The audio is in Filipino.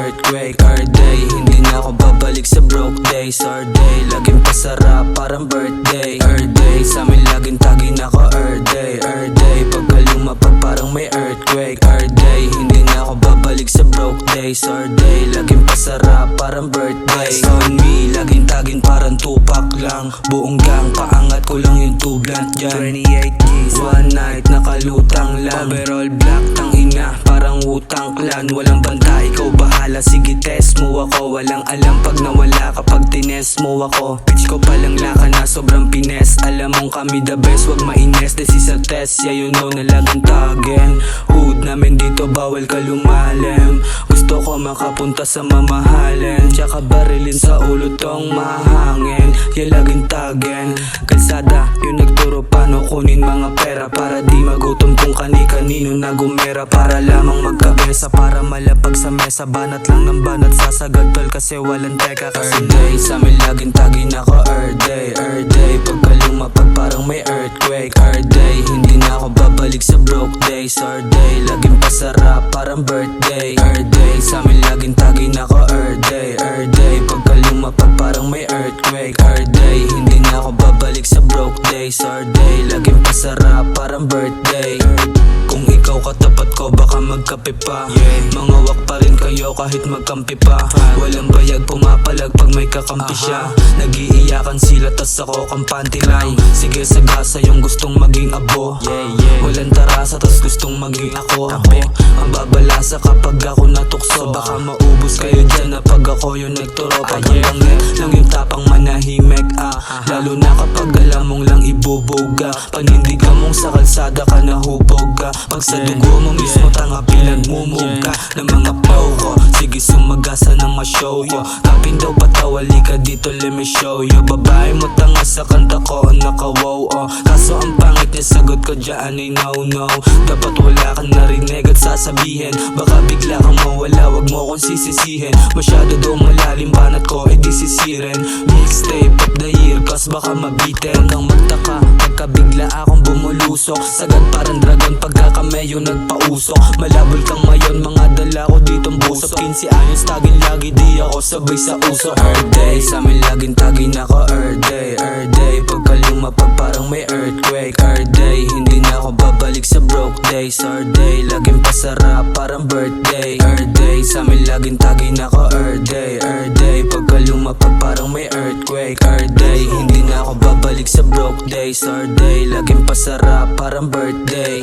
earthquake or day. Hindi na ako babalik sa broke days or day. Laging pasarap parang birthday or day. Sa amin laging tagin ako or day or day. Pagka lumapag parang may earthquake or day. Hindi na ako babalik sa broke days or day. Laging pasarap parang birthday. On me, laging tagin parang Tupac lang. Buong gang, paangat ko lang yung tublant dyan. 28 keys, one night, nakalutang lang. Overall black, tang ina, parang Wu-Tang Clan. Walang banta, ikaw bahala, sige test mo ako. Walang alam pag nawala kapag tinest mo ako. Pitch ko palang laka na sobrang pines. Alam mong kami the best, wag maines. This is a test, yeah you know na laging tagin. Hood namin dito, bawal ka lumalim. Gusto ko makapunta sa mamahalin. Tsaka barilin sa ulo tong mahangin. Yeah laging tagin. Kalsada, yung nagturo paano kunin mga pera. Para di magutom kung kani-kanino na gumera. Para lamang magkabesa, para malapag sa mesa. Banat lang ng banat, sasagad tol kasi walang teka. Kasi day, sa amin laging tagin ako or day Pagka lumapag parang may earthquake or day. Hindi na ako babalik sa broke days or day. Laging pasarap parang birthday or day. Sa amin laging tagin ako or day Pagka lumapag parang may earthquake or day. Hindi na ako babalik sa broke days or day. Laging pasarap parang birthday. Kung ikaw katapat ko baka magkape pa. Mga wak pa rin kayo kahit magkampi pa. Walang bayag pumapalag pag may kakampi siya. Nag-iiyakan sila tas ako kampante lang. Sige sagasa yung gustong maging abo. Walang tarasa tas gustong maging ako. Mababalasa kapag ako natukso. Baka maubos kayo dyan na pag ako yung nagturo. Pag hanggang lang yung tapang manahimik Lalo na kapag alam mong lang ibubuga. Panindigan mong sa kalsada ka nahubog ka. Pag sa dugo mo mismo tanga pinagmumug ka ng mga flow ko. Sige sumagasa ng ma-show yo. Kapin daw patawali ka dito, let me show yo. Babae mo tanga sa kanta ko, naka-wow Kaso ang pangit niya sagot ko dyan ay no. Dapat wala kang narinig at sasabihin. Baka bigla kang mawala, wag mo kong sisisihin. Masyado daw malalim banat ko, edi sisirin. Mixtape of the year, cause baka mabitin. Huwag kang magtaka, pagkabigla akong bumulusok. Sagad parang dragon pagka kami yung nagpausok. Malabol kang mayon, mga dala ko ditong busok. 15 anyos tagin lagi, di ako sabay sa uso. Earth day, sa amin laging tagin ako Earth day Pagka lumapag parang may earthquake or day. Hindi na ako babalik sa broke days or day. Laging pasarap parang birthday or day. Sa amin laging tagin ako Earth day Pagka lumapag parang may earthquake or day. Hindi na ako babalik sa broke days or day. Laging pasarap parang birthday.